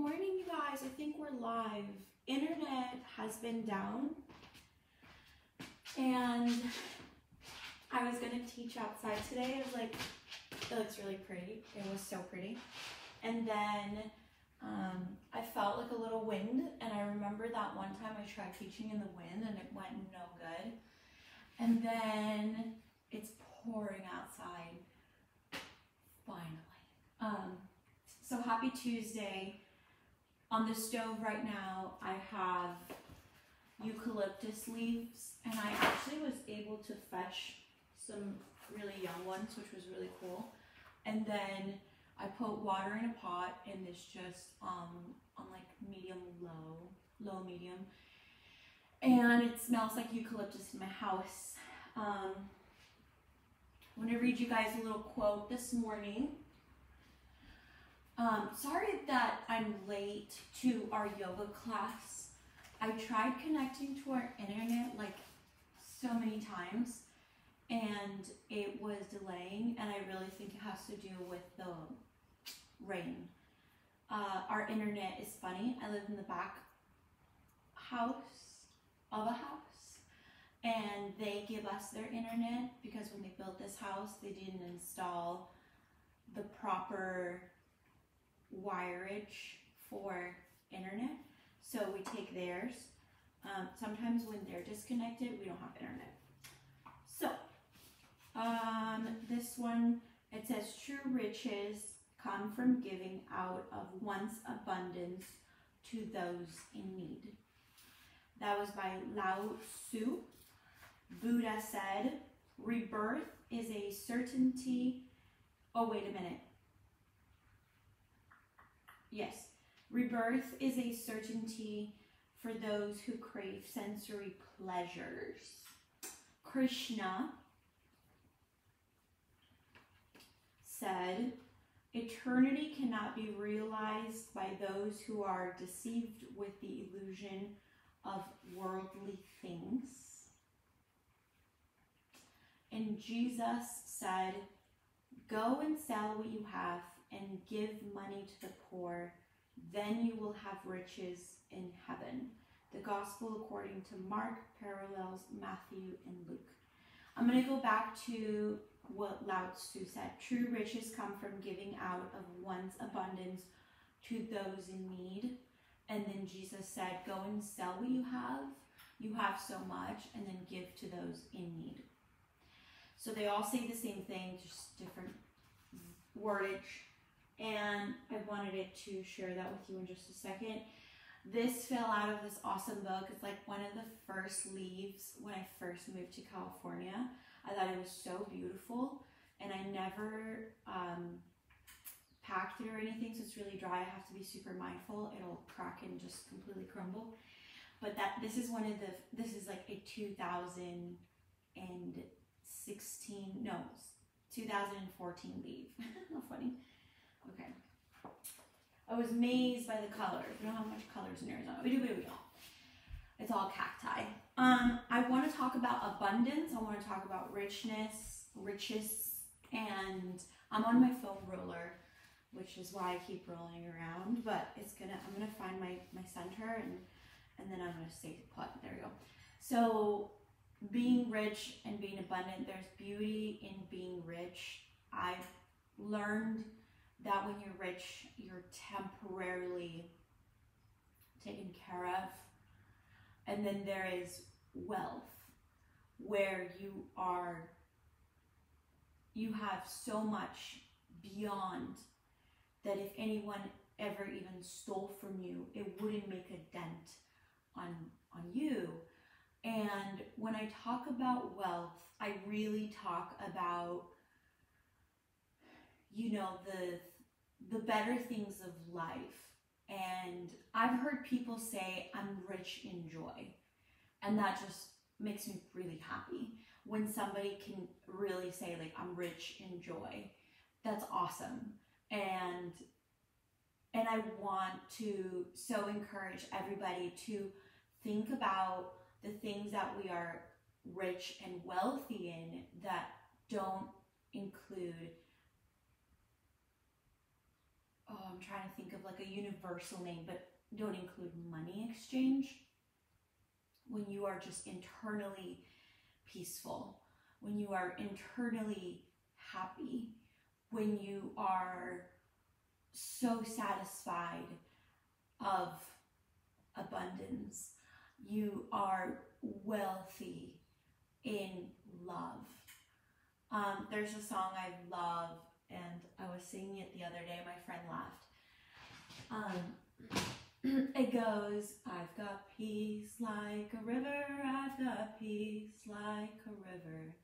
morning, you guys. I think we're live. Internet has been down, and I was gonna teach outside today. I was like, it looks really pretty. It was so pretty. And then I felt like a little wind, and I remember that one time I tried teaching in the wind and it went no good. And then it's pouring outside, finally. So happy Tuesday. On the stove right now, I have eucalyptus leaves, and I actually was able to fetch some really young ones, which was really cool. And then I put water in a pot, and it's just on like medium low medium, and it smells like eucalyptus in my house. I want to read you guys a little quote this morning. Sorry that I'm late to our yoga class. I tried connecting to our internet like so many times, and it was delaying, and I really think it has to do with the rain. Our internet is funny. I live in the back house of a house, and they give us their internet because when they built this house, they didn't install the proper wireage for internet, so we take theirs. Sometimes when they're disconnected, we don't have internet. So this one, it says true riches come from giving out of one's abundance to those in need. That was by Lao Tzu. Buddha said, rebirth is a certainty. Oh, wait a minute. Yes, rebirth is a certainty for those who crave sensory pleasures. Krishna said, eternity cannot be realized by those who are deceived with the illusion of worldly things. And Jesus said, go and sell what you have and give money to the poor, then you will have riches in heaven. The gospel according to Mark parallels Matthew and Luke. I'm going to go back to what Lao Tzu said. True riches come from giving out of one's abundance to those in need. And then Jesus said, go and sell what you have. You have so much, and then give to those in need. So they all say the same thing, just different wordage. And I wanted it to share that with you in just a second. This fell out of this awesome book. It's like one of the first leaves when I first moved to California. I thought it was so beautiful, and I never packed it or anything, so it's really dry. I have to be super mindful. It'll crack and just completely crumble. But this is this is like a 2014 leaf. How funny. Okay. I was amazed by the colors. We don't have much colors in Arizona. We do, but we don't. It's all cacti. I want to talk about abundance. I want to talk about riches, and I'm on my foam roller, which is why I keep rolling around. But I'm gonna find my center, and then I'm gonna stay put. There we go. So being rich and being abundant, there's beauty in being rich. I've learned that when you're rich, you're temporarily taken care of. And then there is wealth, where you have so much beyond that if anyone ever even stole from you, it wouldn't make a dent on you. And when I talk about wealth, I really talk about, you know, the better things of life. And I've heard people say, I'm rich in joy. And that just makes me really happy. When somebody can really say, like, I'm rich in joy, that's awesome. And I want to so encourage everybody to think about the things that we are rich and wealthy in that don't include oh, I'm trying to think of like a universal name, but don't include money exchange. When you are just internally peaceful, when you are internally happy, when you are so satisfied of abundance, you are wealthy in love. There's a song I love, and I was singing it the other day. My friend laughed. It goes, I've got peace like a river, I've got peace like a river.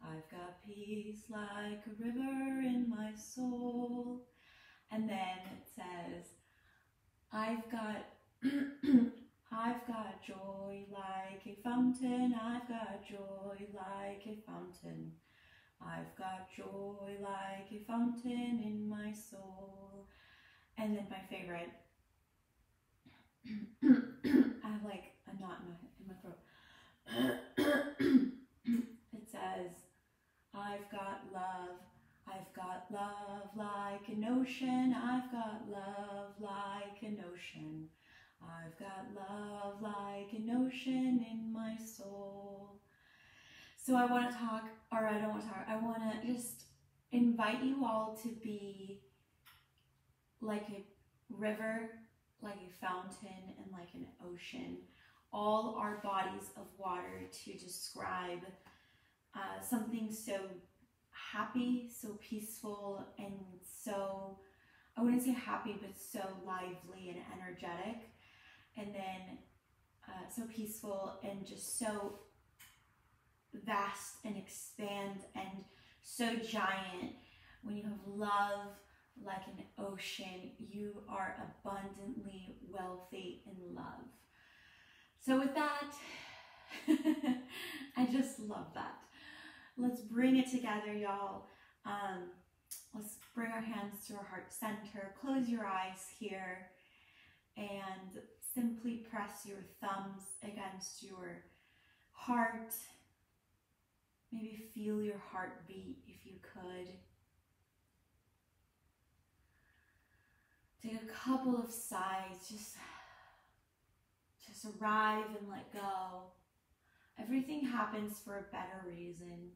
I've got peace like a river in my soul. And then it says, I've got I've got joy like a fountain, I've got joy like a fountain. I've got joy like a fountain in my soul. And then my favorite, I have like a knot in my throat. It says, I've got love like an ocean, I've got love like an ocean. I've got love like an ocean in my soul. So I want to talk, or I don't want to talk, I want to just invite you all to be like a river, like a fountain, and like an ocean. All our bodies of water to describe something so happy, so peaceful, and so, I wouldn't say happy, but so lively and energetic. And then so peaceful and just so vast and expand and so giant. When you have love like an ocean, you are abundantly wealthy in love. So with that, I just love that. Let's bring it together, y'all. Let's bring our hands to our heart center. Close your eyes here and simply press your thumbs against your heart. Maybe feel your heartbeat if you could. Take a couple of sighs, just arrive and let go. Everything happens for a better reason.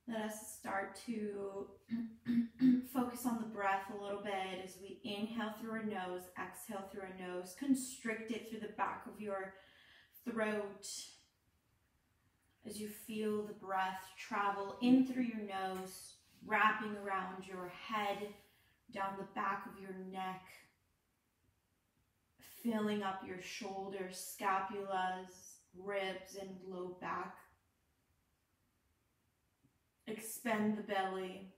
Let us start to focus on the breath a little bit as we inhale through our nose, exhale through our nose. Constrict it through the back of your throat as you feel the breath travel in through your nose, wrapping around your head, down the back of your neck, filling up your shoulders, scapulas, ribs, and low back. Expand the belly,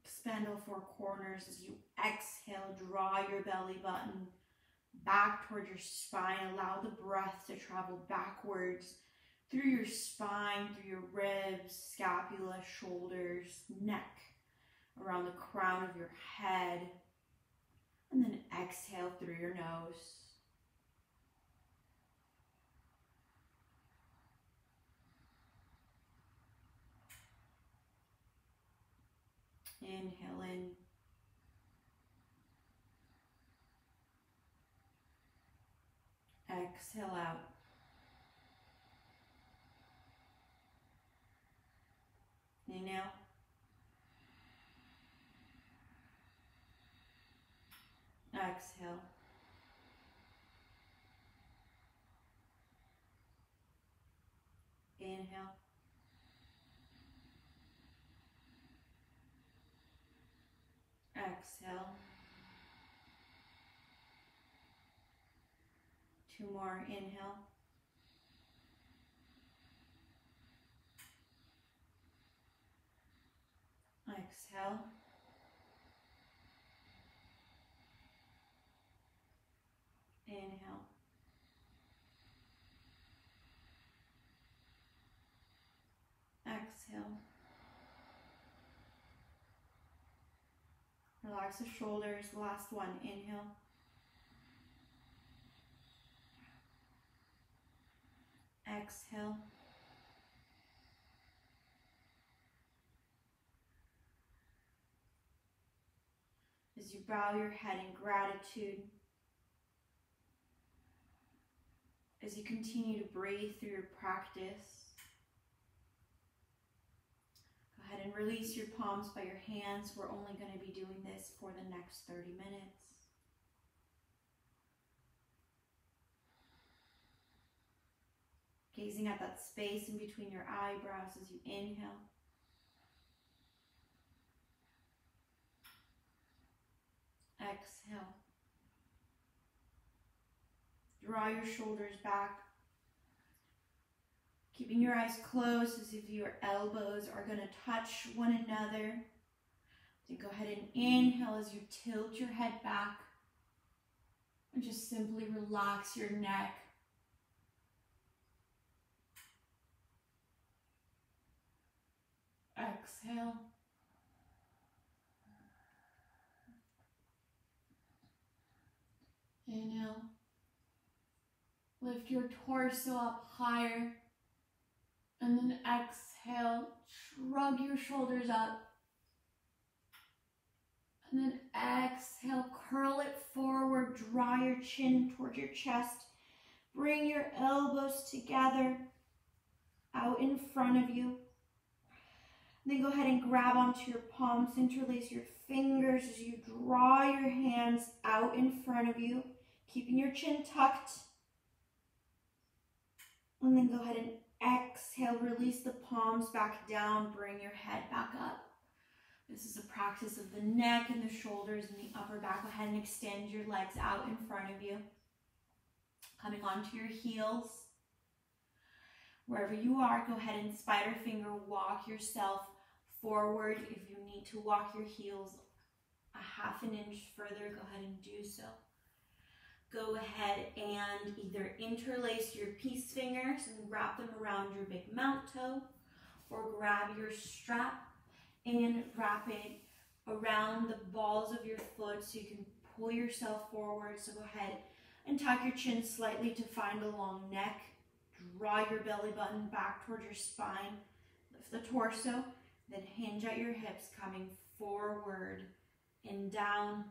expand all four corners as you exhale. Draw your belly button back toward your spine. Allow the breath to travel backwards through your spine, through your ribs, scapula, shoulders, neck, around the crown of your head. And then exhale through your nose. Inhale in. Exhale out. Inhale. Exhale. Inhale. Exhale. Two more. Inhale. Exhale. Inhale. Exhale. Relax the shoulders. Last one. Inhale. Exhale. As you bow your head in gratitude, as you continue to breathe through your practice, go ahead and release your palms by your hands. We're only going to be doing this for the next 30 minutes. Gazing at that space in between your eyebrows as you inhale. Exhale. Draw your shoulders back. Keeping your eyes closed as if your elbows are going to touch one another. Then go ahead and inhale as you tilt your head back. And just simply relax your neck. Exhale. Inhale. Lift your torso up higher. And then exhale. Shrug your shoulders up. And then exhale. Curl it forward. Draw your chin towards your chest. Bring your elbows together out in front of you. Then go ahead and grab onto your palms, interlace your fingers as you draw your hands out in front of you, keeping your chin tucked. And then go ahead and exhale, release the palms back down, bring your head back up. This is a practice of the neck and the shoulders and the upper back. Go ahead and extend your legs out in front of you. Coming onto your heels. Wherever you are, go ahead and spider finger walk yourself forward. If you need to walk your heels a half an inch further, go ahead and do so. Go ahead and either interlace your peace fingers and wrap them around your big mount toe, or grab your strap and wrap it around the balls of your foot so you can pull yourself forward. So go ahead and tuck your chin slightly to find a long neck. Draw your belly button back towards your spine. Lift the torso, then hinge at your hips, coming forward and down.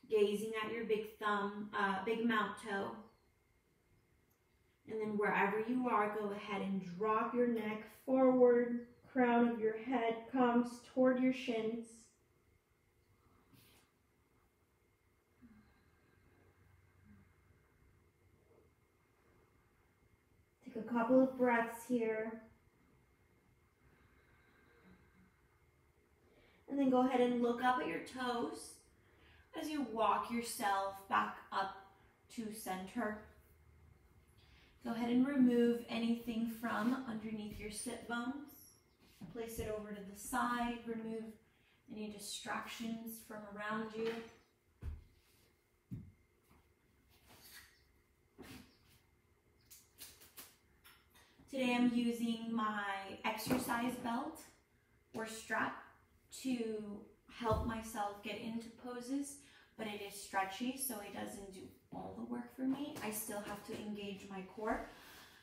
Gazing at your big thumb, big mount toe. And then wherever you are, go ahead and drop your neck forward. Crown of your head comes toward your shins. Take a couple of breaths here. And then go ahead and look up at your toes as you walk yourself back up to center. Go ahead and remove anything from underneath your sit bones. Place it over to the side. Remove any distractions from around you. Today I'm using my exercise belt or strap to help myself get into poses, but it is stretchy, so it doesn't do all the work for me. I still have to engage my core.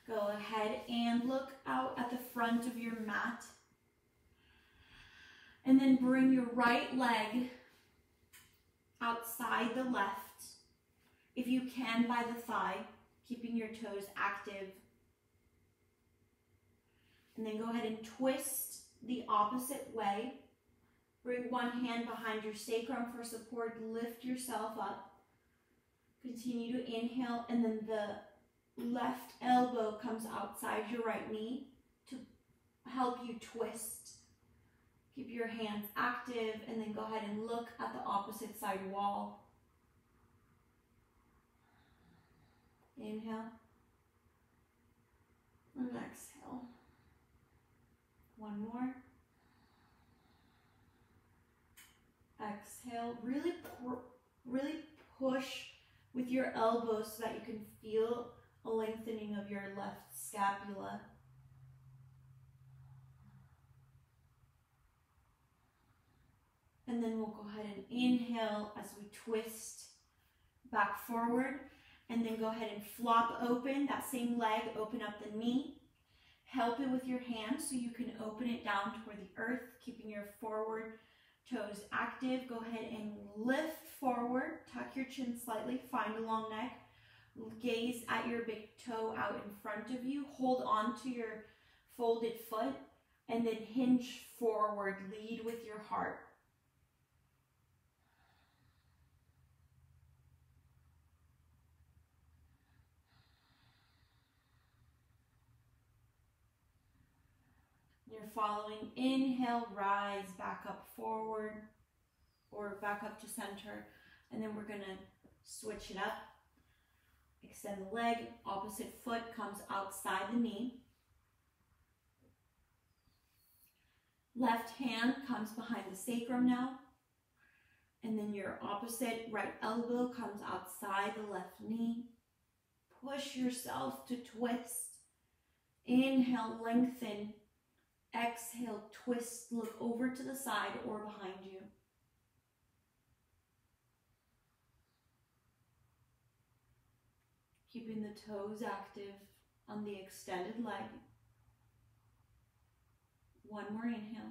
Go ahead and look out at the front of your mat. And then bring your right leg outside the left, if you can by the thigh, keeping your toes active. And then go ahead and twist the opposite way. Bring one hand behind your sacrum for support. Lift yourself up. Continue to inhale, and then the left elbow comes outside your right knee to help you twist. Keep your hands active, and then go ahead and look at the opposite side wall. Inhale. And exhale. One more. Exhale. Really push with your elbows so that you can feel a lengthening of your left scapula. And then we'll go ahead and inhale as we twist back forward. And then go ahead and flop open that same leg, open up the knee. Help it with your hands so you can open it down toward the earth, keeping your forward toes active. Go ahead and lift forward, tuck your chin slightly, find a long neck. Gaze at your big toe out in front of you. Hold on to your folded foot and then hinge forward. Lead with your heart. You're following. Inhale, rise back up forward or back up to center. And then we're going to switch it up. Extend the leg, opposite foot comes outside the knee. Left hand comes behind the sacrum now. And then your opposite right elbow comes outside the left knee. Push yourself to twist. Inhale, lengthen. Exhale, twist, look over to the side or behind you. Keeping the toes active on the extended leg. One more inhale.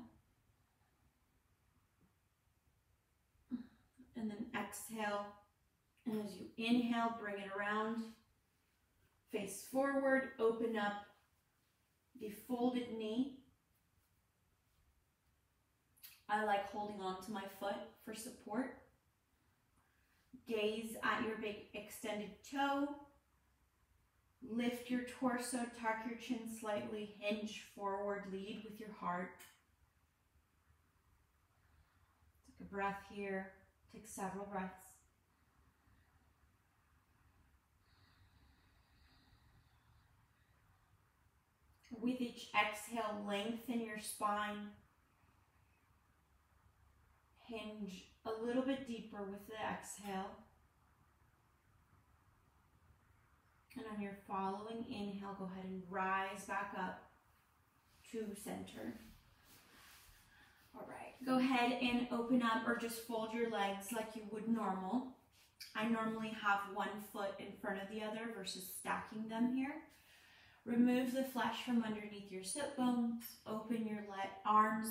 And then exhale. And as you inhale, bring it around. Face forward, open up the folded knee. I like holding on to my foot for support. Gaze at your big extended toe. Lift your torso, tuck your chin slightly, hinge forward, lead with your heart. Take a breath here. Take several breaths. With each exhale, lengthen your spine. Hinge a little bit deeper with the exhale. And on your following inhale, go ahead and rise back up to center. All right, go ahead and open up or just fold your legs like you would normal. I normally have one foot in front of the other versus stacking them here. Remove the flesh from underneath your sit bones. Open your arms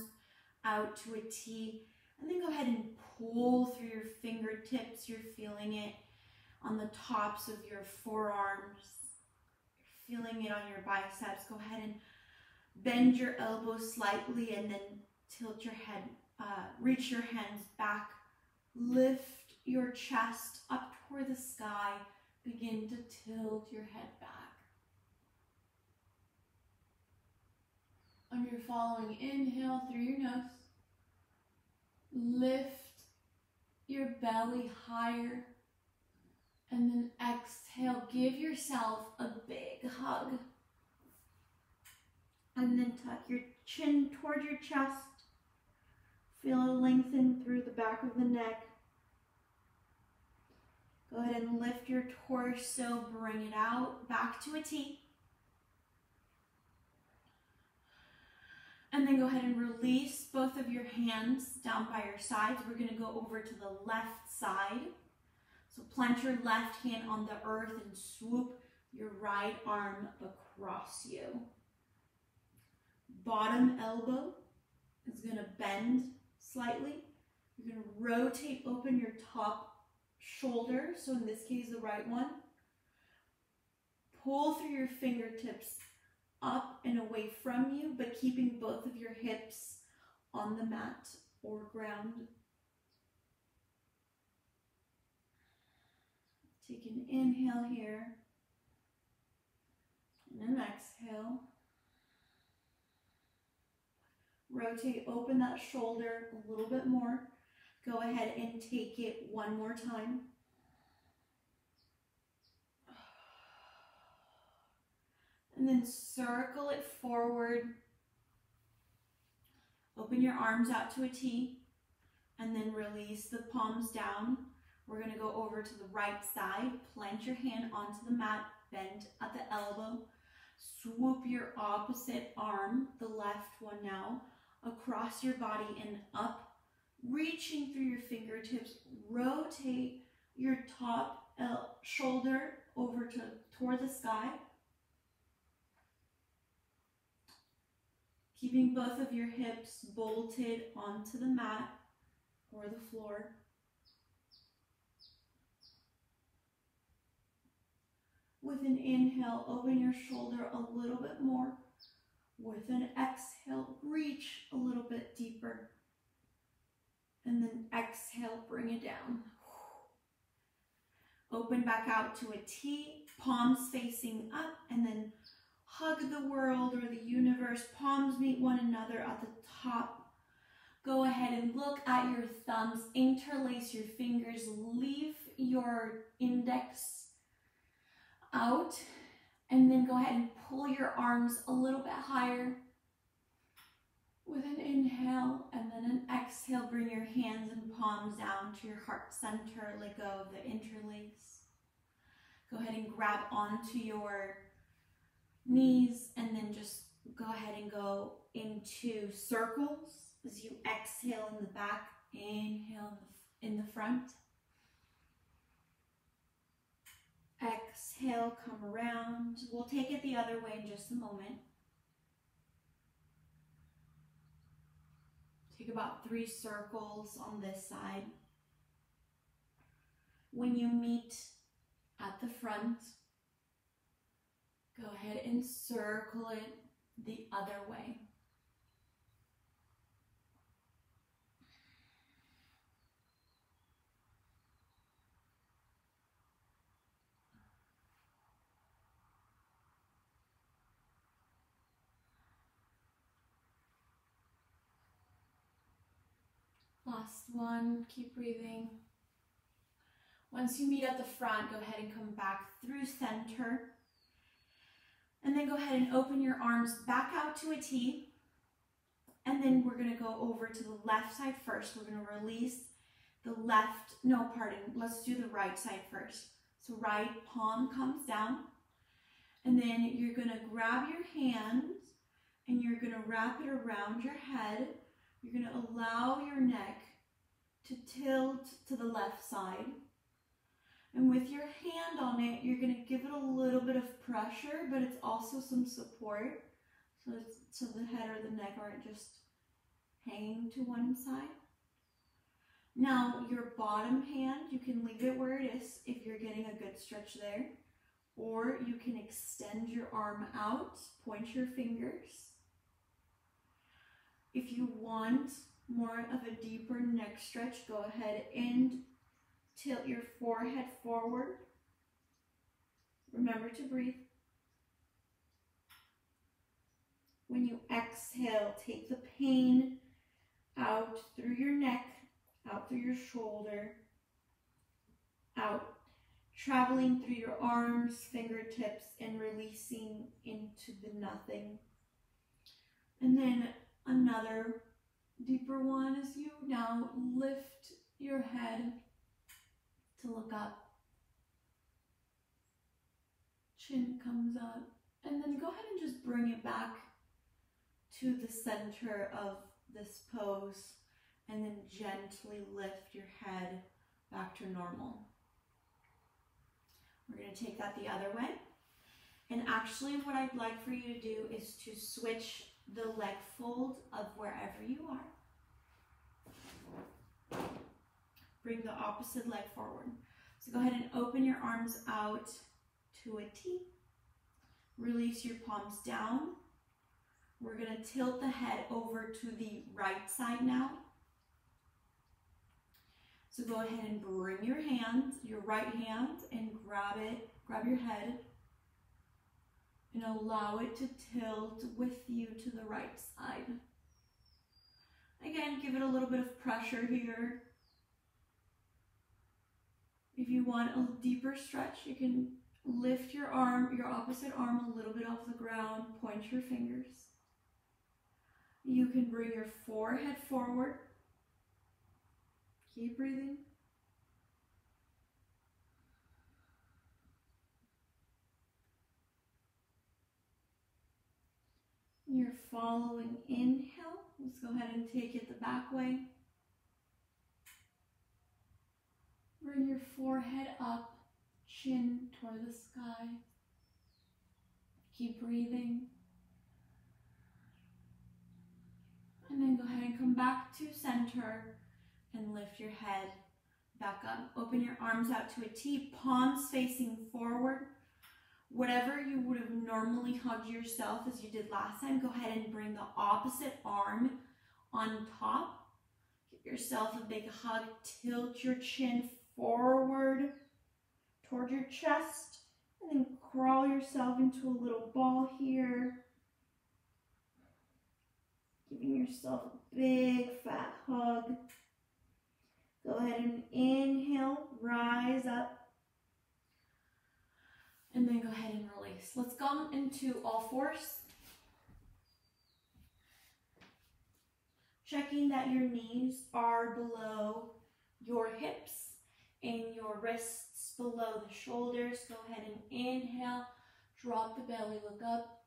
out to a T. And then go ahead and pull through your fingertips. You're feeling it on the tops of your forearms. You're feeling it on your biceps. Go ahead and bend your elbows slightly and then tilt your head, reach your hands back. Lift your chest up toward the sky. Begin to tilt your head back. On your following inhale through your nose, lift your belly higher. And then exhale, give yourself a big hug. And then tuck your chin toward your chest. Feel it lengthen through the back of the neck. Go ahead and lift your torso, bring it out, back to a T. And then go ahead and release both of your hands down by your sides. We're going to go over to the left side. So plant your left hand on the earth and swoop your right arm across you. Bottom elbow is going to bend slightly. You're going to rotate open your top shoulder. So in this case, the right one. Pull through your fingertips up and away from you, but keeping both of your hips on the mat or ground. Take an inhale here, and an exhale. Rotate, open that shoulder a little bit more. Go ahead and take it one more time. And then circle it forward. Open your arms out to a T. And then release the palms down. We're going to go over to the right side. Plant your hand onto the mat. Bend at the elbow. Swoop your opposite arm, the left one now, across your body and up. reaching through your fingertips, rotate your top shoulder over toward the sky. Keeping both of your hips bolted onto the mat or the floor. With an inhale, open your shoulder a little bit more. With an exhale, reach a little bit deeper. And then exhale, bring it down. Open back out to a T, palms facing up, and then hug the world or the universe. Palms meet one another at the top. Go ahead and look at your thumbs, interlace your fingers, leave your index out, and then go ahead and pull your arms a little bit higher. With an inhale and then an exhale, bring your hands and palms down to your heart center. Let go of the interlace. Go ahead and grab onto your knees and then just go ahead and go into circles as you exhale in the back, inhale in the front. Exhale, come around. We'll take it the other way in just a moment. Take about 3 circles on this side. When you meet at the front, go ahead and circle it the other way. Last one, keep breathing. Once you meet at the front, go ahead and come back through center. And then go ahead and open your arms back out to a T. And then we're going to go over to the left side first. We're going to release the left, no, pardon, let's do the right side first. So right palm comes down. And then you're going to grab your hands and you're going to wrap it around your head. You're going to allow your neck to tilt to the left side. And with your hand on it, you're going to give it a little bit of pressure, but it's also some support. So the head or the neck aren't just hanging to one side. Now, your bottom hand, you can leave it where it is if you're getting a good stretch there. Or you can extend your arm out, point your fingers. If you want more of a deeper neck stretch, go ahead and tilt your forehead forward. Remember to breathe. When you exhale, take the pain out through your neck, out through your shoulder, out, traveling through your arms, fingertips, and releasing into the nothing. And then another deeper one as you now lift your head to look up. Chin comes up. And then go ahead and just bring it back to the center of this pose. And then gently lift your head back to normal. We're going to take that the other way. And actually what I'd like for you to do is to switch the leg fold of wherever you are. Bring the opposite leg forward. So go ahead and open your arms out to a T. Release your palms down. We're going to tilt the head over to the right side now. So go ahead and bring your hand, your right hand, and grab it, grab your head, and allow it to tilt with you to the right side. Again, give it a little bit of pressure here. If you want a deeper stretch, you can lift your arm, your opposite arm a little bit off the ground, point your fingers. You can bring your forehead forward. Keep breathing. You're following inhale. Let's go ahead and take it the back way. Bring your forehead up, chin toward the sky. Keep breathing. And then go ahead and come back to center and lift your head back up. Open your arms out to a T, palms facing forward. Whatever you would have normally hugged yourself as you did last time, go ahead and bring the opposite arm on top. Give yourself a big hug. Tilt your chin forward toward your chest. And then crawl yourself into a little ball here. Giving yourself a big fat hug. Go ahead and inhale, rise up. And then go ahead and release. Let's go into all fours. Checking that your knees are below your hips and your wrists below the shoulders. Go ahead and inhale, drop the belly, look up.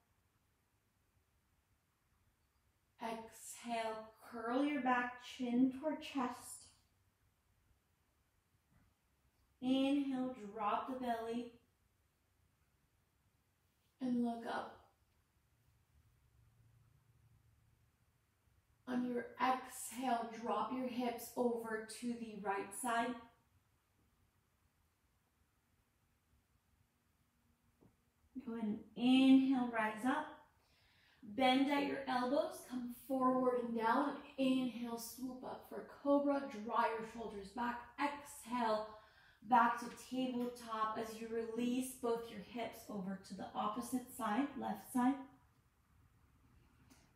Exhale, curl your back, chin toward chest. Inhale, drop the belly. And look up. On your exhale, drop your hips over to the right side. Go ahead and inhale, rise up. Bend at your elbows, come forward and down. Inhale, swoop up for cobra, draw your shoulders back. Exhale, back to tabletop as you release both your hips over to the opposite side, left side.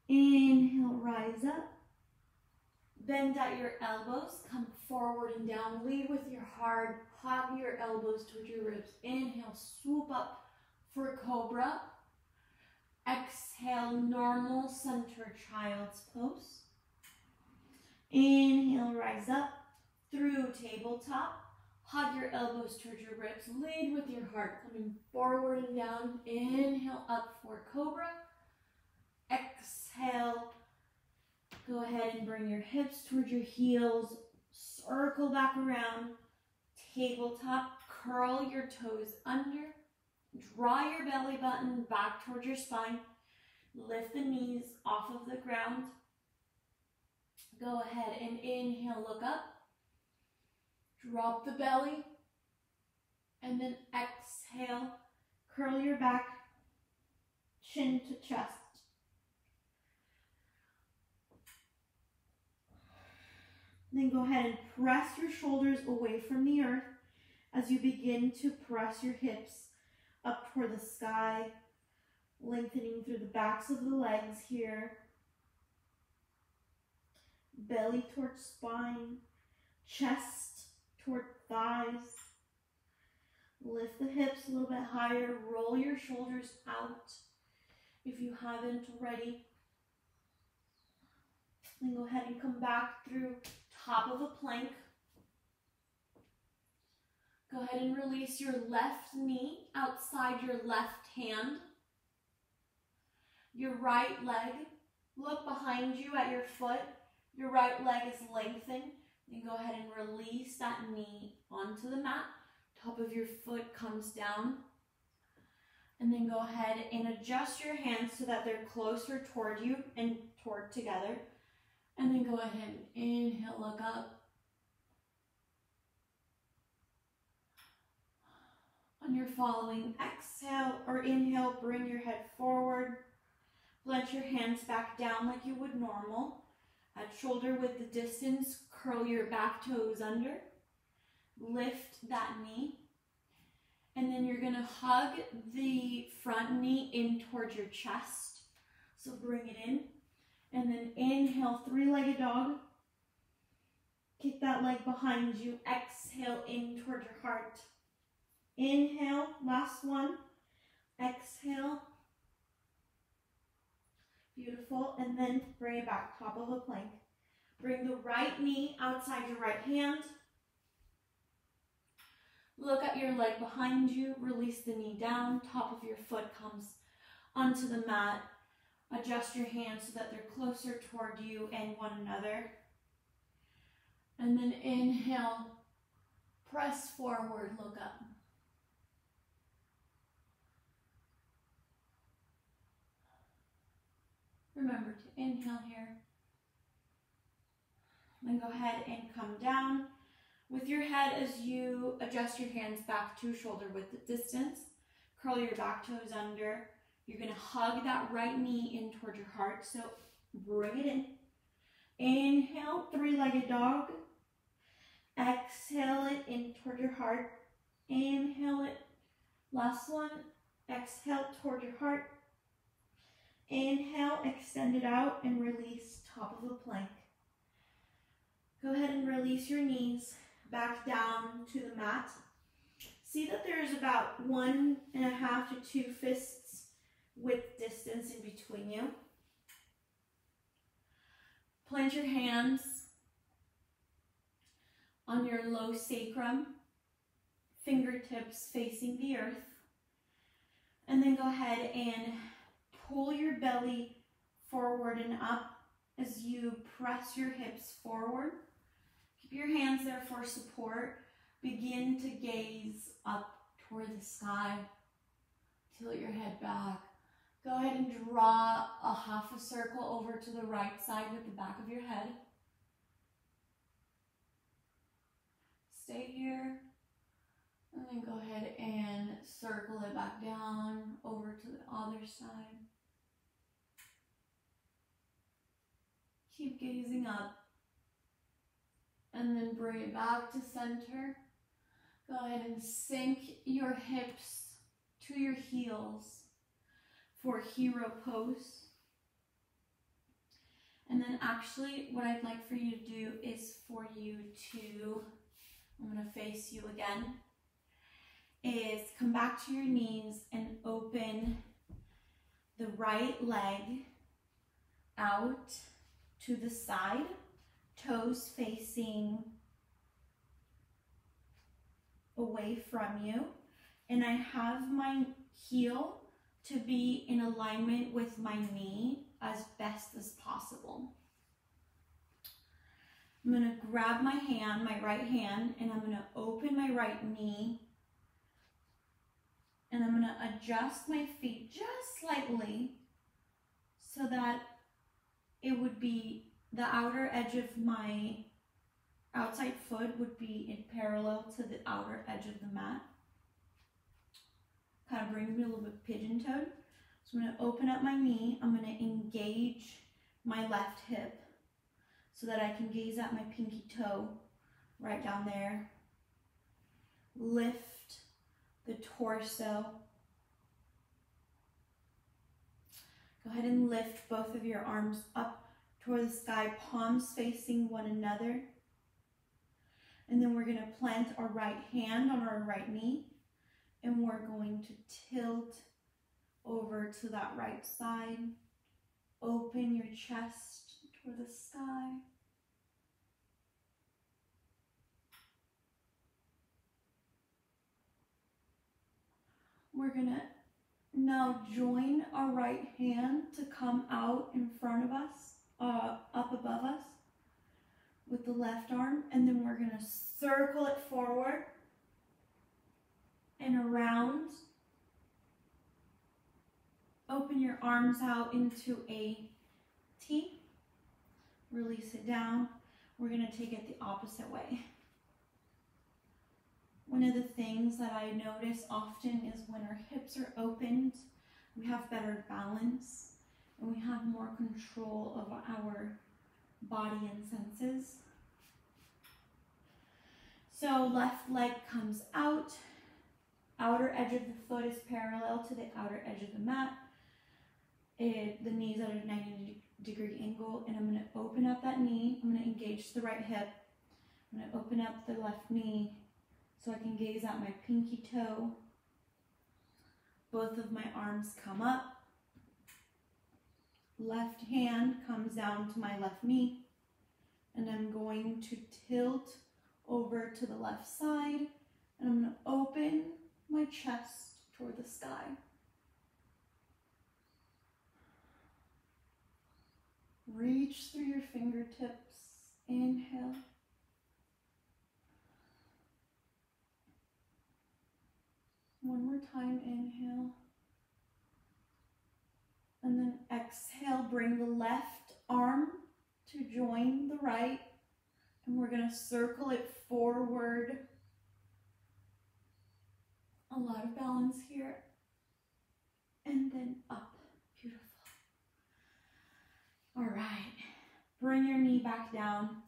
Inhale, rise up. Bend at your elbows, come forward and down. Lead with your heart, hug your elbows towards your ribs. Inhale, swoop up for cobra. Exhale, normal center child's pose. Inhale, rise up through tabletop. Hug your elbows towards your ribs. Lead with your heart, coming forward and down. Inhale, up for cobra. Exhale. Go ahead and bring your hips towards your heels. Circle back around. Tabletop. Curl your toes under. Draw your belly button back towards your spine. Lift the knees off of the ground. Go ahead and inhale, look up. Drop the belly, and then exhale, curl your back, chin to chest. Then go ahead and press your shoulders away from the earth as you begin to press your hips up toward the sky, lengthening through the backs of the legs here. Belly towards spine, chest toward thighs. Lift the hips a little bit higher. Roll your shoulders out if you haven't already. Then go ahead and come back through top of a plank. Go ahead and release your left knee outside your left hand. Your right leg, look behind you at your foot. Your right leg is lengthened. Then go ahead and release that knee onto the mat. Top of your foot comes down. And then go ahead and adjust your hands so that they're closer toward you and toward together. And then go ahead and inhale, look up. On your following exhale or inhale, bring your head forward. Let your hands back down like you would normal. At shoulder width distance, curl your back toes under. Lift that knee. And then you're going to hug the front knee in towards your chest. So bring it in. And then inhale, three-legged dog. Kick that leg behind you. Exhale in toward your heart. Inhale, last one. Exhale. Beautiful. And then bring it back, top of a plank. Bring the right knee outside your right hand. Look at your leg behind you. Release the knee down. Top of your foot comes onto the mat. Adjust your hands so that they're closer toward you and one another. And then inhale. Press forward, look up. Remember to inhale here. Then go ahead and come down with your head as you adjust your hands back to shoulder width distance. Curl your back toes under. You're going to hug that right knee in toward your heart. So bring it in. Inhale, three-legged dog. Exhale it in toward your heart. Inhale it. Last one. Exhale toward your heart. Inhale, extend it out and release top of a plank. Go ahead and release your knees back down to the mat. See that there's about 1.5 to 2 fists width distance in between you. Plant your hands on your low sacrum, fingertips facing the earth. And then go ahead and pull your belly forward and up as you press your hips forward. Keep your hands there for support. Begin to gaze up toward the sky. Tilt your head back. Go ahead and draw a half a circle over to the right side with the back of your head. Stay here. And then go ahead and circle it back down over to the other side. Keep gazing up. And then bring it back to center. Go ahead and sink your hips to your heels for hero pose. And then actually what I'd like for you to do is for you to, I'm going to face you again, is come back to your knees and open the right leg out to the side, toes facing away from you. And I have my heel to be in alignment with my knee as best as possible. I'm going to grab my hand, my right hand, and I'm going to open my right knee. And I'm going to adjust my feet just slightly so that it would be the outer edge of my outside foot would be in parallel to the outer edge of the mat. Kind of brings me a little bit pigeon-toed. So I'm going to open up my knee. I'm going to engage my left hip so that I can gaze at my pinky toe right down there. Lift the torso. Go ahead and lift both of your arms up toward the sky, palms facing one another. And then we're going to plant our right hand on our right knee. And we're going to tilt over to that right side. Open your chest toward the sky. We're going to now join our right hand to come out in front of us, up above us with the left arm. And then we're going to circle it forward and around. Open your arms out into a T. Release it down. We're going to take it the opposite way. One of the things that I notice often is when our hips are opened, we have better balance and we have more control of our body and senses. So left leg comes out. Outer edge of the foot is parallel to the outer edge of the mat. The knee's at a 90-degree angle, and I'm going to open up that knee. I'm going to engage the right hip. I'm going to open up the left knee so I can gaze at my pinky toe. Both of my arms come up. Left hand comes down to my left knee, and I'm going to tilt over to the left side, and I'm going to open my chest toward the sky. Reach through your fingertips. Inhale. One more time, inhale. And then exhale, bring the left arm to join the right. And we're going to circle it forward. A lot of balance here. And then up. Beautiful. All right. Bring your knee back down.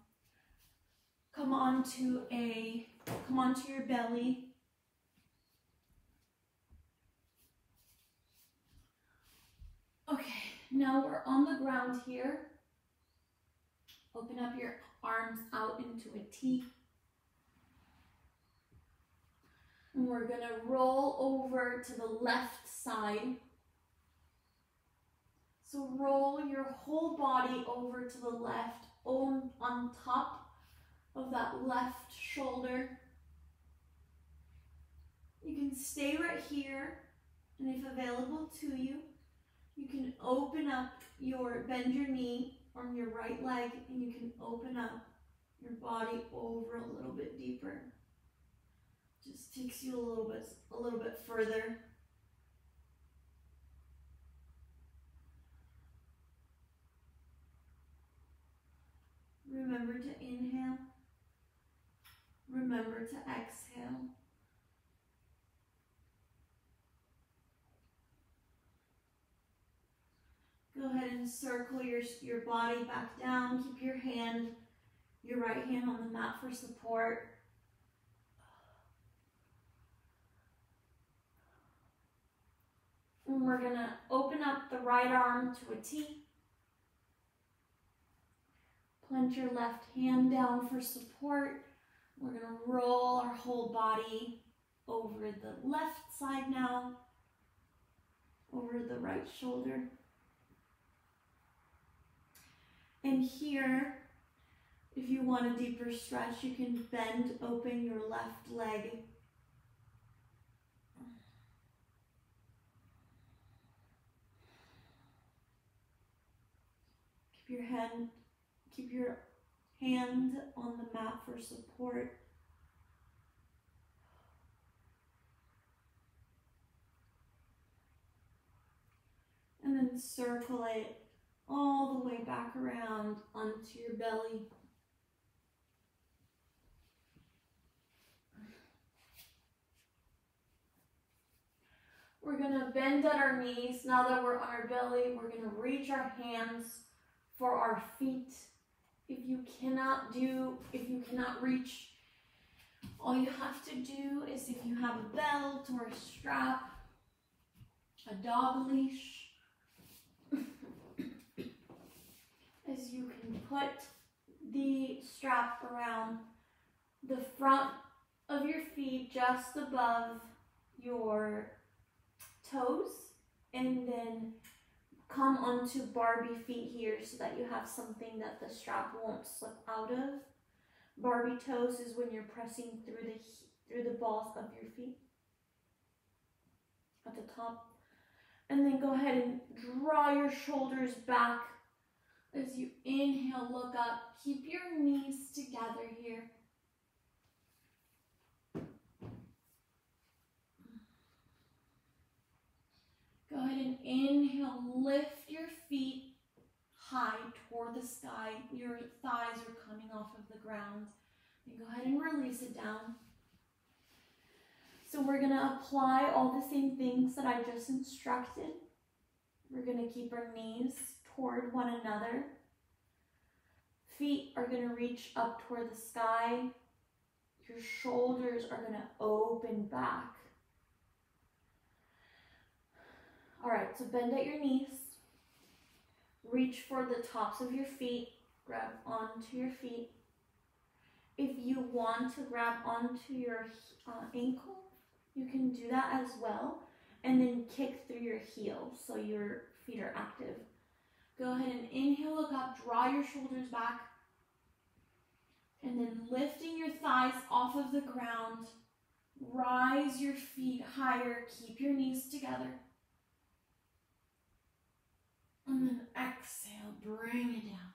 Come onto your belly. Okay, now we're on the ground here. Open up your arms out into a T. And we're going to roll over to the left side. So roll your whole body over to the left, on top of that left shoulder. You can stay right here, and if available to you, you can open up bend your knee on your right leg, and you can open up your body over a little bit deeper. Just takes you a little bit further. Remember to inhale. Remember to exhale. Go ahead and circle your body back down. Keep your right hand on the mat for support. And we're going to open up the right arm to a T. Plant your left hand down for support. We're going to roll our whole body over the left side now, over the right shoulder. And here, if you want a deeper stretch, you can bend open your left leg. Keep your hand on the mat for support. And then circle it all the way back around onto your belly. We're going to bend at our knees. Now that we're on our belly, we're going to reach our hands for our feet. If you cannot reach, all you have to do is, if you have a belt or a strap, a dog leash, is you can put the strap around the front of your feet just above your toes, and then come onto Barbie feet here so that you have something that the strap won't slip out of. Barbie toes is when you're pressing through the balls of your feet at the top. And then go ahead and draw your shoulders back. As you inhale, look up. Keep your knees together here. Go ahead and inhale, lift your feet high toward the sky. Your thighs are coming off of the ground. And go ahead and release it down. So we're going to apply all the same things that I just instructed. We're going to keep our knees toward one another. Feet are going to reach up toward the sky. Your shoulders are going to open back. All right, so bend at your knees. Reach for the tops of your feet. Grab onto your feet. If you want to grab onto your ankle, you can do that as well. And then kick through your heels so your feet are active. Go ahead and inhale, look up, draw your shoulders back. And then lifting your thighs off of the ground. Rise your feet higher. Keep your knees together. And then exhale, bring it down.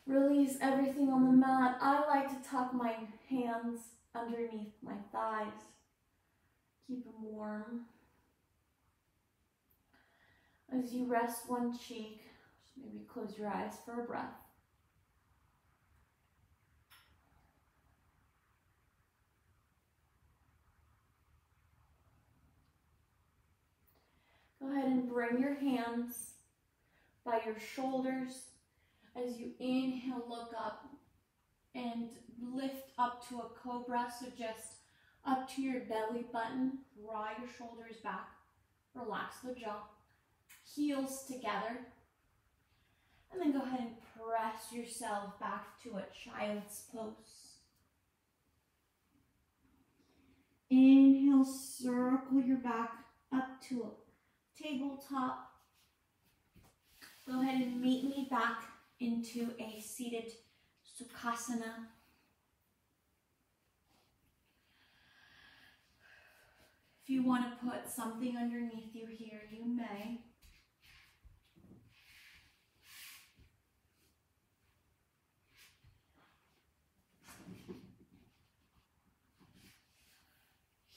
Release everything on the mat. I like to tuck my hands underneath my thighs. Keep them warm. As you rest one cheek, just maybe close your eyes for a breath. Go ahead and bring your hands by your shoulders. As you inhale, look up and lift up to a cobra. So just up to your belly button, draw your shoulders back, relax the jaw, heels together. And then go ahead and press yourself back to a child's pose. Inhale, circle your back up to a tabletop. Go ahead and meet me back into a seated Sukhasana. If you want to put something underneath you here, you may.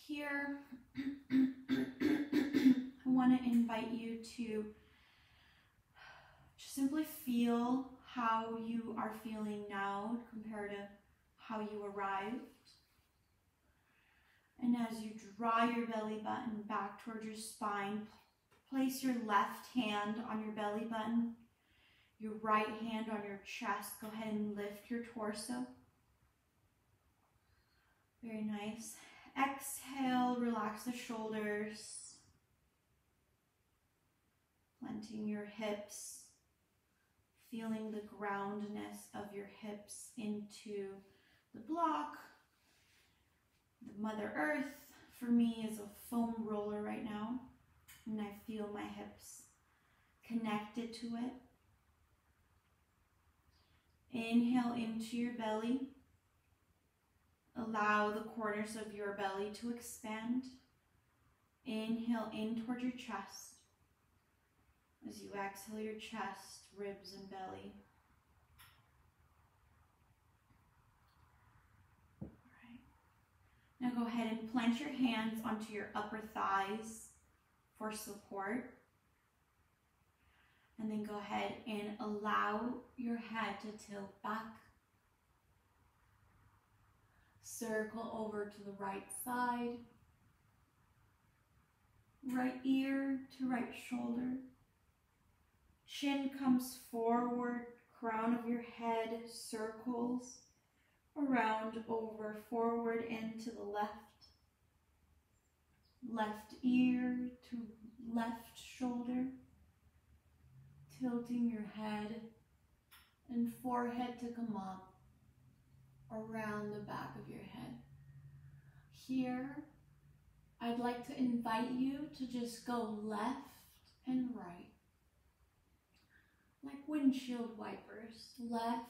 Here, I want to invite you to just simply feel how you are feeling now compared to how you arrived. And as you draw your belly button back towards your spine, place your left hand on your belly button, your right hand on your chest. Go ahead and lift your torso. Very nice. Exhale, relax the shoulders, planting your hips, feeling the groundness of your hips into the block. The Mother Earth, for me, is a foam roller right now, and I feel my hips connected to it. Inhale into your belly. Allow the corners of your belly to expand. Inhale in toward your chest. As you exhale, your chest, ribs, and belly. All right. Now go ahead and plant your hands onto your upper thighs for support. And then go ahead and allow your head to tilt back. Circle over to the right side. Right ear to right shoulder. Chin comes forward, crown of your head circles around, over, forward, and to the left. Left ear to left shoulder. Tilting your head and forehead to come up around the back of your head. Here, I'd like to invite you to just go left and right. Like windshield wipers, left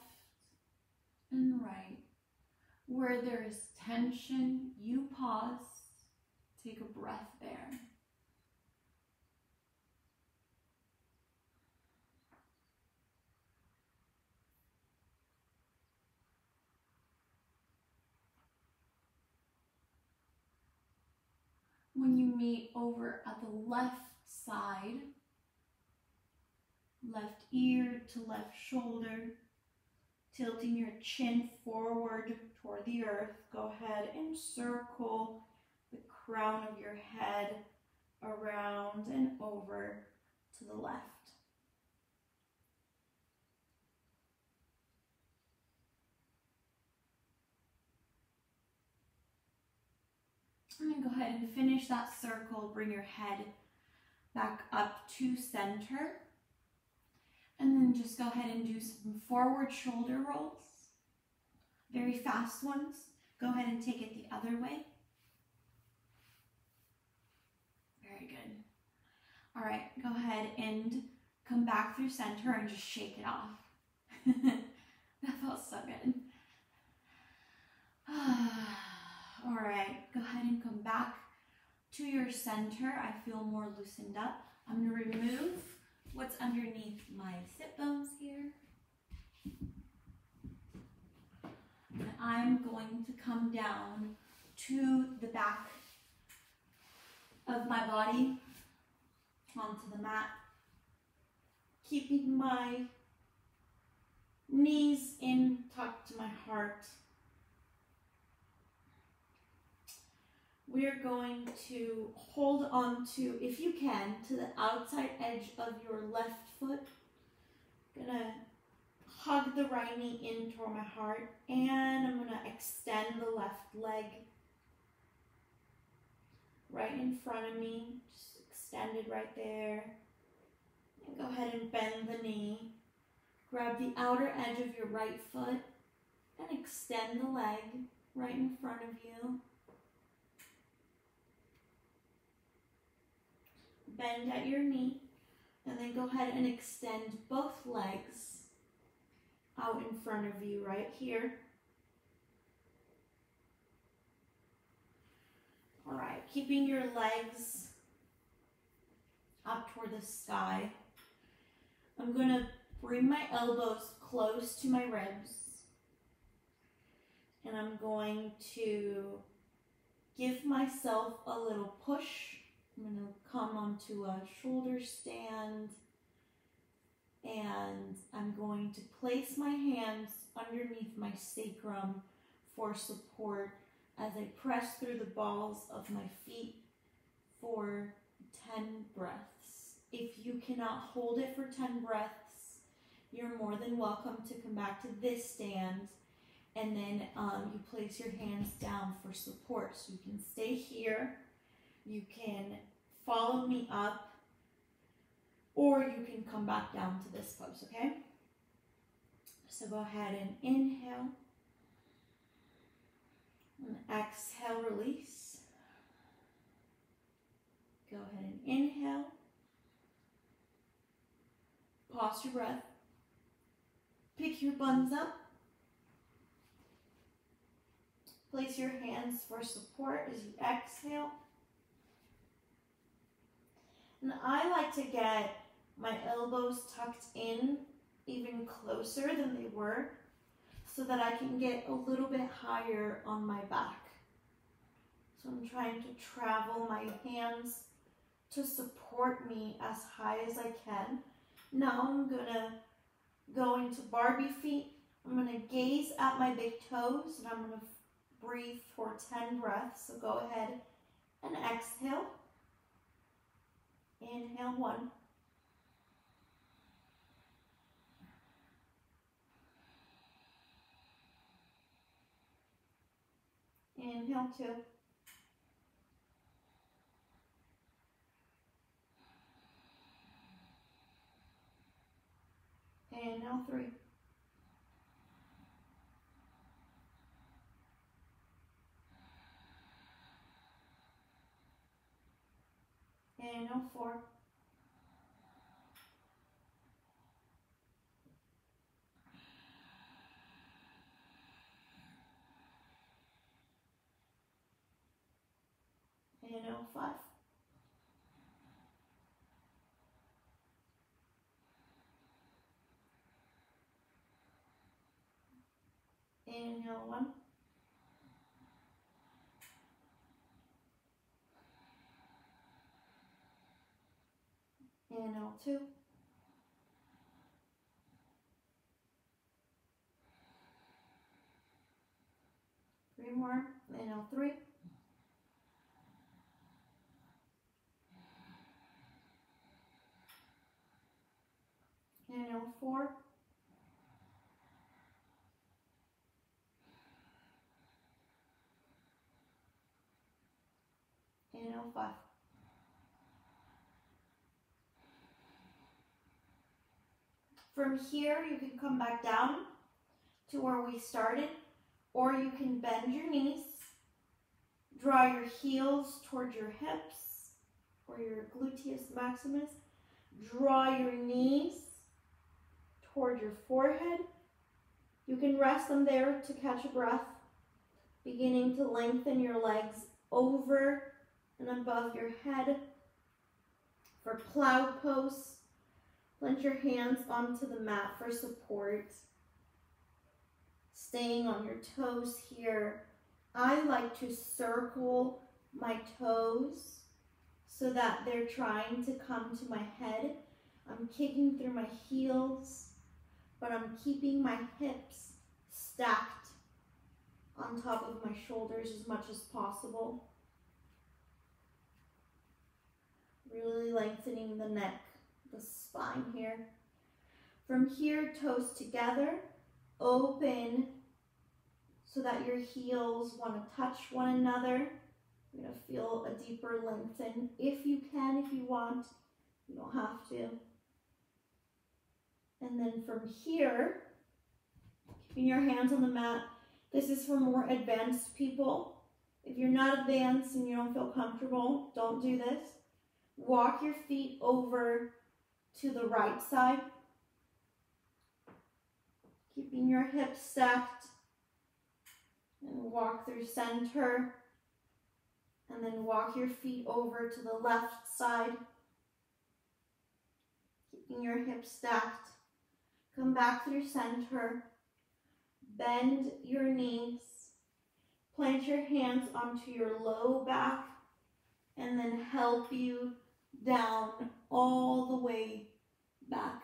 and right. Where there is tension, you pause, take a breath there. When you meet over at the left side, left ear to left shoulder, tilting your chin forward toward the earth, go ahead and circle the crown of your head around and over to the left. And then go ahead and finish that circle. Bring your head back up to center. And then just go ahead and do some forward shoulder rolls. Very fast ones. Go ahead and take it the other way. Very good. All right, go ahead and come back through center and just shake it off. That felt so good. All right, go ahead and come back to your center. I feel more loosened up. I'm going to remove what's underneath my sit bones here. And I'm going to come down to the back of my body onto the mat, keeping my knees in, tucked to my heart. We're going to hold on to, if you can, to the outside edge of your left foot. Gonna hug the right knee in toward my heart, and I'm gonna extend the left leg right in front of me, just extend it right there. And go ahead and bend the knee. Grab the outer edge of your right foot and extend the leg right in front of you. Bend at your knee, and then go ahead and extend both legs out in front of you right here. All right, keeping your legs up toward the sky. I'm going to bring my elbows close to my ribs, and I'm going to give myself a little push. I'm going to come onto a shoulder stand, and I'm going to place my hands underneath my sacrum for support as I press through the balls of my feet for 10 breaths. If you cannot hold it for 10 breaths, you're more than welcome to come back to this stand, and then you place your hands down for support. So you can stay here, you can follow me up, or you can come back down to this pose, okay? So go ahead and inhale, and exhale, release. Go ahead and inhale. Pause your breath. Pick your buns up. Place your hands for support as you exhale. And I like to get my elbows tucked in even closer than they were so that I can get a little bit higher on my back. So I'm trying to travel my hands to support me as high as I can. Now I'm gonna go into Barbie feet. I'm gonna gaze at my big toes, and I'm gonna breathe for 10 breaths. So go ahead and exhale. Inhale, 1. Inhale, 2. Inhale, 3. Inhale, 4. Inhale, 5. Inhale, 1. Inhale, 2. Three more. Inhale, 3. Inhale, 4. Inhale, 5. From here, you can come back down to where we started, or you can bend your knees, draw your heels towards your hips or your gluteus maximus, draw your knees toward your forehead. You can rest them there to catch a breath, beginning to lengthen your legs over and above your head. For cloud pose, plant your hands onto the mat for support. Staying on your toes here. I like to circle my toes so that they're trying to come to my head. I'm kicking through my heels, but I'm keeping my hips stacked on top of my shoulders as much as possible. Really lengthening the neck, the spine here. From here, toes together, open so that your heels want to touch one another. You're going to feel a deeper lengthen if you can, if you want. You don't have to. And then from here, keeping your hands on the mat. This is for more advanced people. If you're not advanced and you don't feel comfortable, don't do this. Walk your feet over to the right side. Keeping your hips stacked. And walk through center. And then walk your feet over to the left side. Keeping your hips stacked. Come back through center. Bend your knees. Plant your hands onto your low back. And then help you down all the way back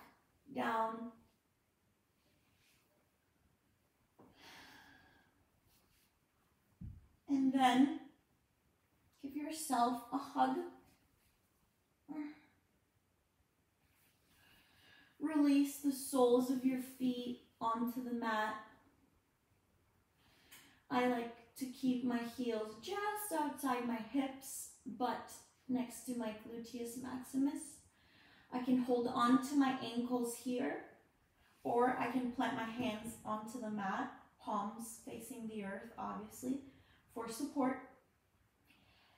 down. And then give yourself a hug. Release the soles of your feet onto the mat. I like to keep my heels just outside my hips, but next to my gluteus maximus. I can hold on to my ankles here, or I can plant my hands onto the mat, palms facing the earth, obviously, for support.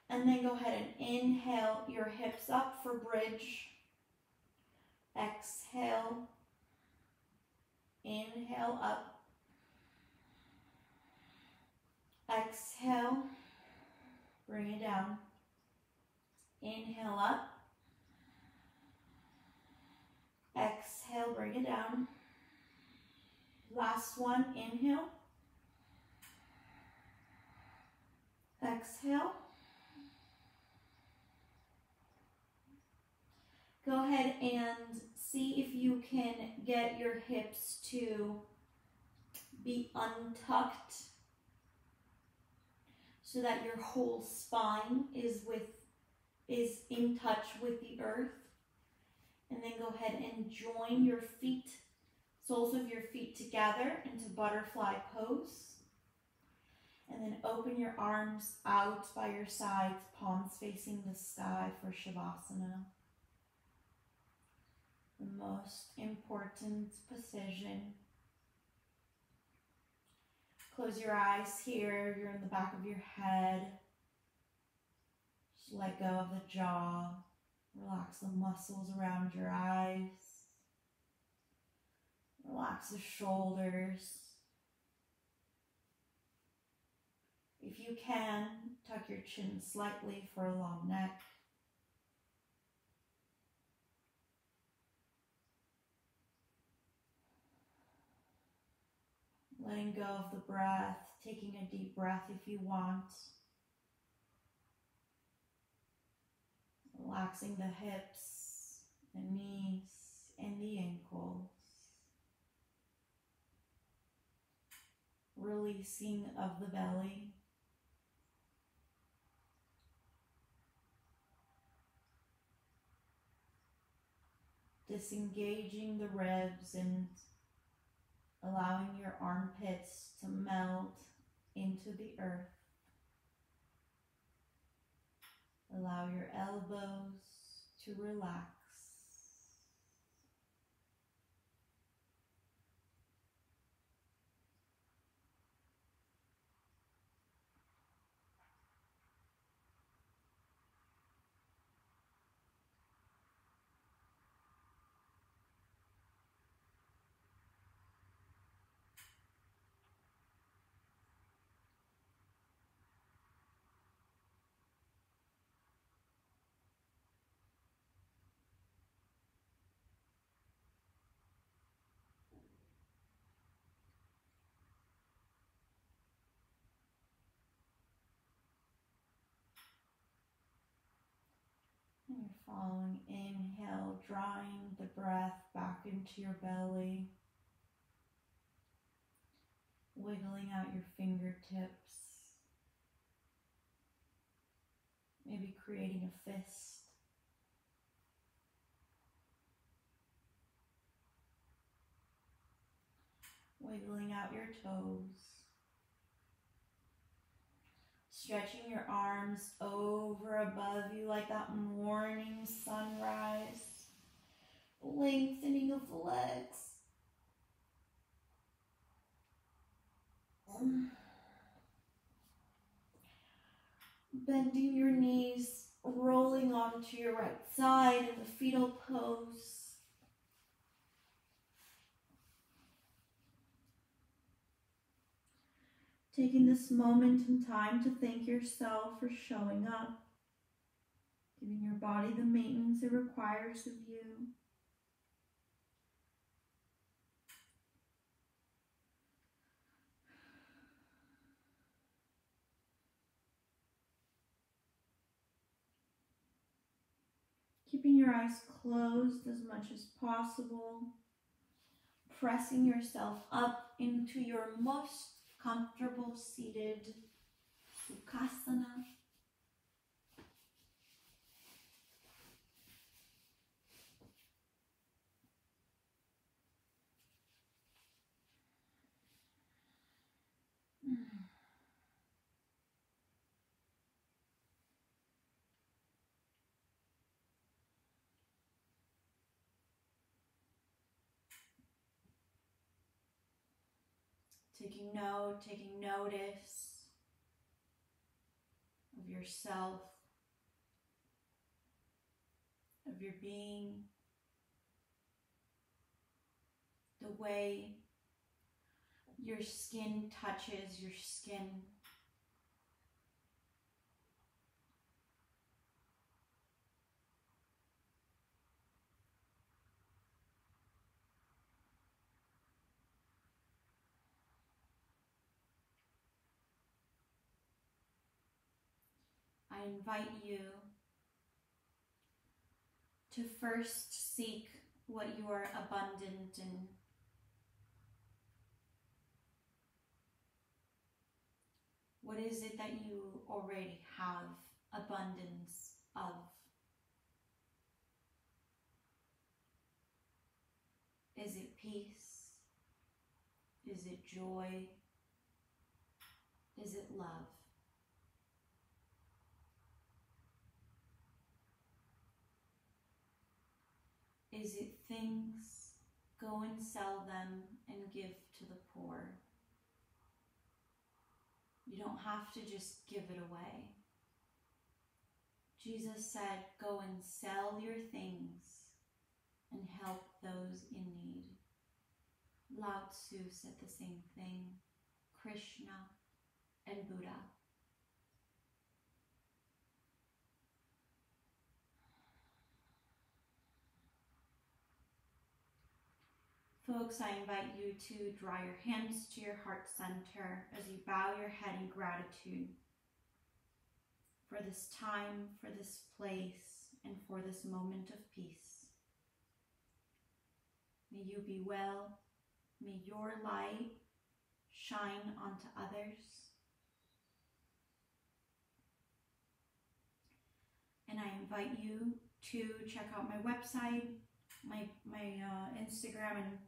And then go ahead and inhale your hips up for bridge. Exhale. Inhale up. Exhale. Bring it down. Inhale up. Exhale, bring it down. Last one, inhale. Exhale. Go ahead and see if you can get your hips to be untucked so that your whole spine is in touch with the earth. And then go ahead and join your feet, soles of your feet together into butterfly pose. And then open your arms out by your sides, palms facing the sky for Shavasana. The most important position. Close your eyes here. You're in the back of your head. Just let go of the jaw. Relax the muscles around your eyes. Relax the shoulders. If you can, tuck your chin slightly for a long neck. Letting go of the breath, taking a deep breath if you want. Relaxing the hips, the knees, and the ankles. Releasing of the belly. Disengaging the ribs and allowing your armpits to melt into the earth. Allow your elbows to relax. Following inhale, drawing the breath back into your belly. Wiggling out your fingertips. Maybe creating a fist. Wiggling out your toes. Stretching your arms over above you like that morning sunrise. Lengthening of the legs. Bending your knees, rolling onto your right side in the fetal pose. Taking this moment in time to thank yourself for showing up, giving your body the maintenance it requires of you. Keeping your eyes closed as much as possible, pressing yourself up into your most comfortable seated Sukhasana. Taking notice of yourself, of your being, the way your skin touches your skin. I invite you to first seek what you are abundant in. What is it that you already have abundance of? Is it peace? Is it joy? Is it love? Is it things? Go and sell them and give to the poor. You don't have to just give it away. Jesus said, go and sell your things and help those in need. Lao Tzu said the same thing. Krishna and Buddha. Folks, I invite you to draw your hands to your heart center as you bow your head in gratitude for this time, for this place, and for this moment of peace. May you be well. May your light shine onto others. And I invite you to check out my website, my Instagram and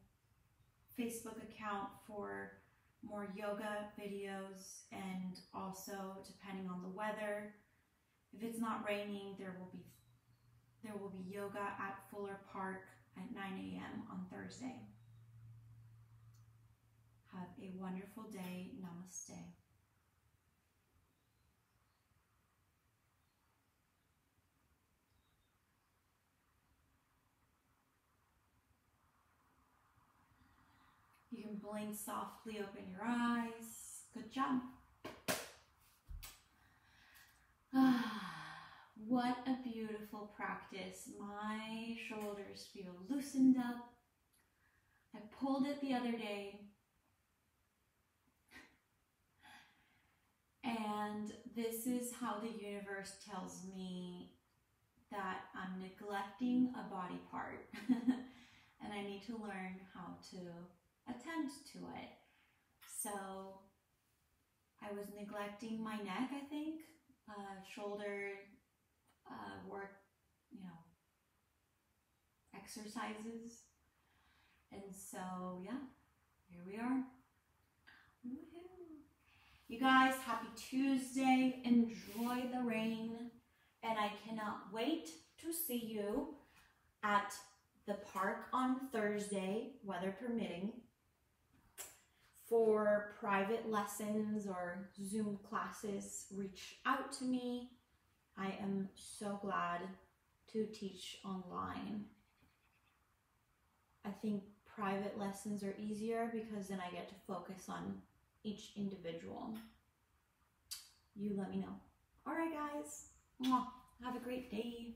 Facebook account for more yoga videos, and also, depending on the weather, if it's not raining, there will be yoga at Fuller Park at 9 a.m. on Thursday. Have a wonderful day. Namaste. You can blink softly, open your eyes. Good job. What a beautiful practice. My shoulders feel loosened up. I pulled it the other day. And this is how the universe tells me that I'm neglecting a body part and I need to learn how to attend to it. So I was neglecting my neck, I think, shoulder work, you know, exercises. And so, yeah, here we are. Woohoo. You guys, happy Tuesday. Enjoy the rain. And I cannot wait to see you at the park on Thursday, weather permitting, for private lessons or Zoom classes. Reach out to me. I am so glad to teach online. I think private lessons are easier because then I get to focus on each individual. You let me know. All right, guys. Have a great day.